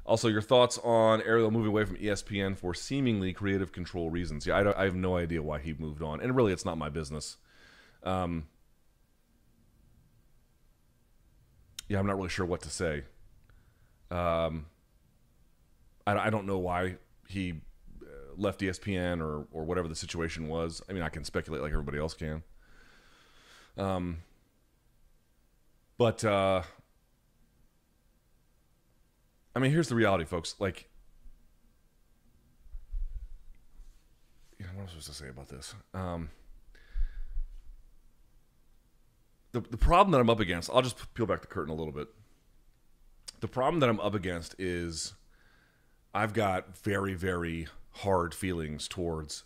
Also, your thoughts on Ariel moving away from ESPN for seemingly creative control reasons? Yeah, I have no idea why he moved on, and really, it's not my business. Um, yeah, I'm not really sure what to say. Um, I don't know why he left ESPN or whatever the situation was. I mean, I can speculate like everybody else can. Um, but I mean, here's the reality, folks. Like, what am I supposed to say about this? The problem that I'm up against, I'll just peel back the curtain a little bit. The problem that I'm up against is I've got very, very hard feelings towards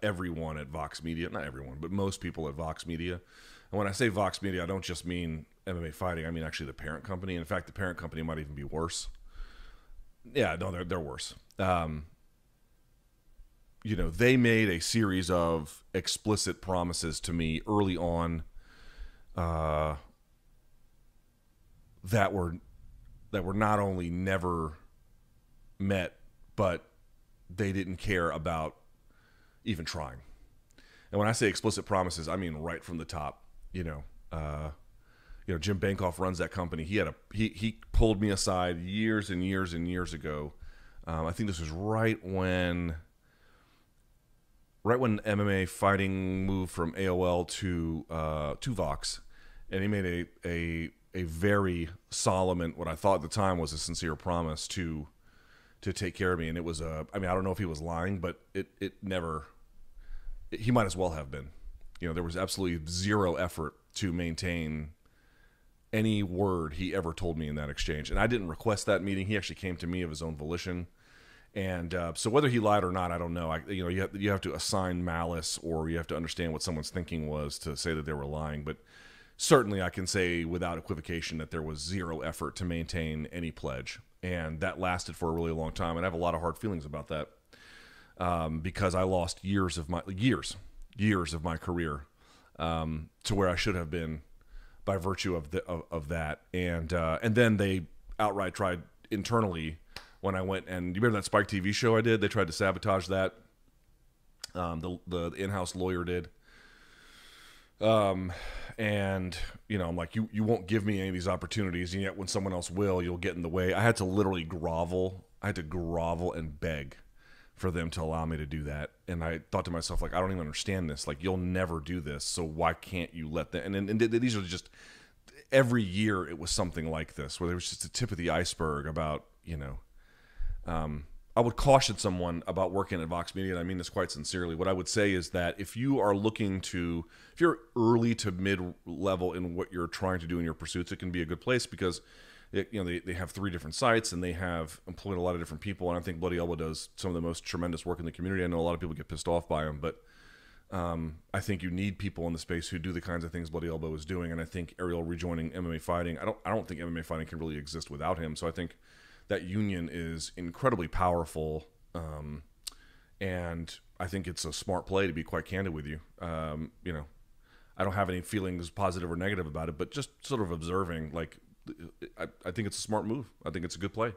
everyone at Vox Media. Not everyone, but most people at Vox Media. And when I say Vox Media, I don't just mean MMA Fighting. I mean actually the parent company. In fact, the parent company might even be worse. Yeah, no, they're worse. They made a series of explicit promises to me early on that were not only never met, but they didn't care about even trying. And when I say explicit promises, I mean right from the top. Jim Bankoff runs that company. He pulled me aside years and years and years ago. I think this was right when MMA Fighting moved from AOL to Vox, and he made a very solemn and what I thought at the time was a sincere promise to take care of me. And it was I don't know if he was lying, but he might as well have been. There was absolutely zero effort to maintain any word he ever told me in that exchange. And I didn't request that meeting. He actually came to me of his own volition. And so whether he lied or not, I don't know. You have to assign malice, or you have to understand what someone's thinking was to say that they were lying. But certainly I can say without equivocation that there was zero effort to maintain any pledge. And that lasted for a really long time. And I have a lot of hard feelings about that because I lost years of my career to where I should have been by virtue of that. And then they outright tried internally when I went, and you remember that Spike TV show I did? They tried to sabotage that. The in-house lawyer did. And I'm like, you won't give me any of these opportunities, and yet when someone else will, you'll get in the way. I had to literally grovel. I had to grovel and beg for them to allow me to do that. And I thought to myself, like, I don't even understand this. Like, you'll never do this, so why can't you let them? And these are just, every year it was something like this, where there was just a tip of the iceberg about, I would caution someone about working at Vox Media, and I mean this quite sincerely. What I would say is that if you're early to mid-level in what you're trying to do in your pursuits, it can be a good place because they have 3 different sites, and they have employed a lot of different people. And I think Bloody Elbow does some of the most tremendous work in the community. I know a lot of people get pissed off by him, but I think you need people in the space who do the kinds of things Bloody Elbow is doing. And I think Ariel rejoining MMA Fighting, I don't think MMA Fighting can really exist without him. So I think that union is incredibly powerful, and I think it's a smart play, to be quite candid with you. I don't have any feelings, positive or negative, about it, but just sort of observing, like, I think it's a smart move. I think it's a good play.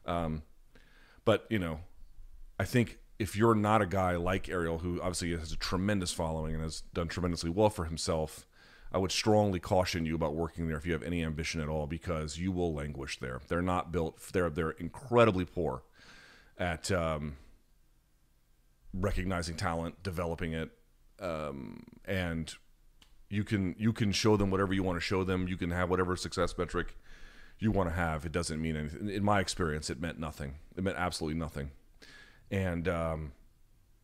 But I think if you're not a guy like Ariel, who obviously has a tremendous following and has done tremendously well for himself, I would strongly caution you about working there if you have any ambition at all, because you will languish there. They're not built. They're incredibly poor at recognizing talent, developing it, and you can show them whatever you want to show them. You can have whatever success metric you want to have. It doesn't mean anything. In my experience, it meant nothing. It meant absolutely nothing. And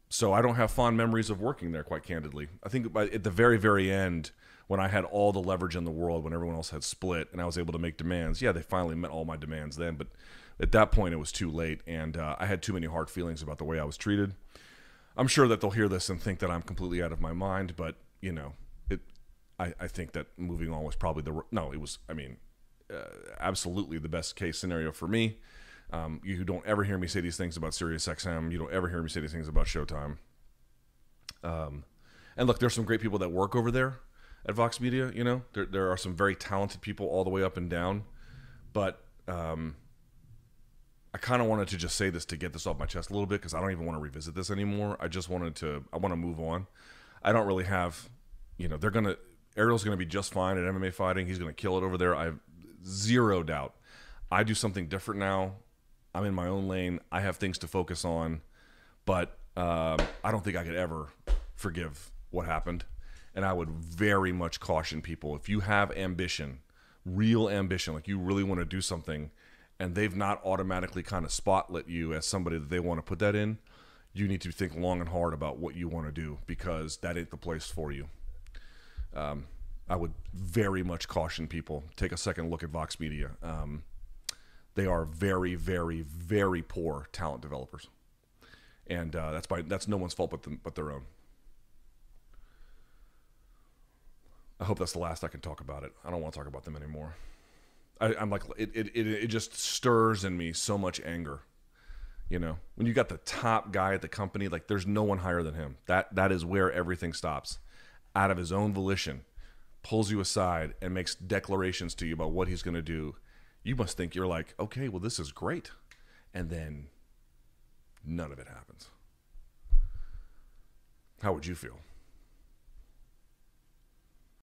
so I don't have fond memories of working there, quite candidly. I think at the very, very end, when I had all the leverage in the world, when everyone else had split, and I was able to make demands, yeah, they finally met all my demands then. But at that point, it was too late, and I had too many hard feelings about the way I was treated. I'm sure that they'll hear this and think that I'm completely out of my mind, but, I think that moving on was probably absolutely the best case scenario for me. You don't ever hear me say these things about SiriusXM. You don't ever hear me say these things about Showtime. And look, there's some great people that work over there at Vox Media. There are some very talented people all the way up and down. But I kind of wanted to just say this to get this off my chest a little bit because I don't even want to revisit this anymore. I want to move on. I don't really have, Ariel's going to be just fine at MMA fighting. He's going to kill it over there. I have zero doubt. I do something different now. I'm in my own lane. I have things to focus on, but I don't think I could ever forgive what happened. And I would very much caution people, if you have ambition, real ambition, like you really want to do something, and they've not automatically kind of spotlit you as somebody that they want to put that in, you need to think long and hard about what you want to do, because that ain't the place for you. I would very much caution people. Take a second look at Vox Media. They are very, very, very poor talent developers, and that's no one's fault but their own. I hope that's the last I can talk about it. I don't want to talk about them anymore. I'm like, it just stirs in me so much anger. When you got the top guy at the company, like there's no one higher than him. That is where everything stops. Out of his own volition, pulls you aside and makes declarations to you about what he's going to do. You must think you're like, okay, well, this is great. And then none of it happens. How would you feel?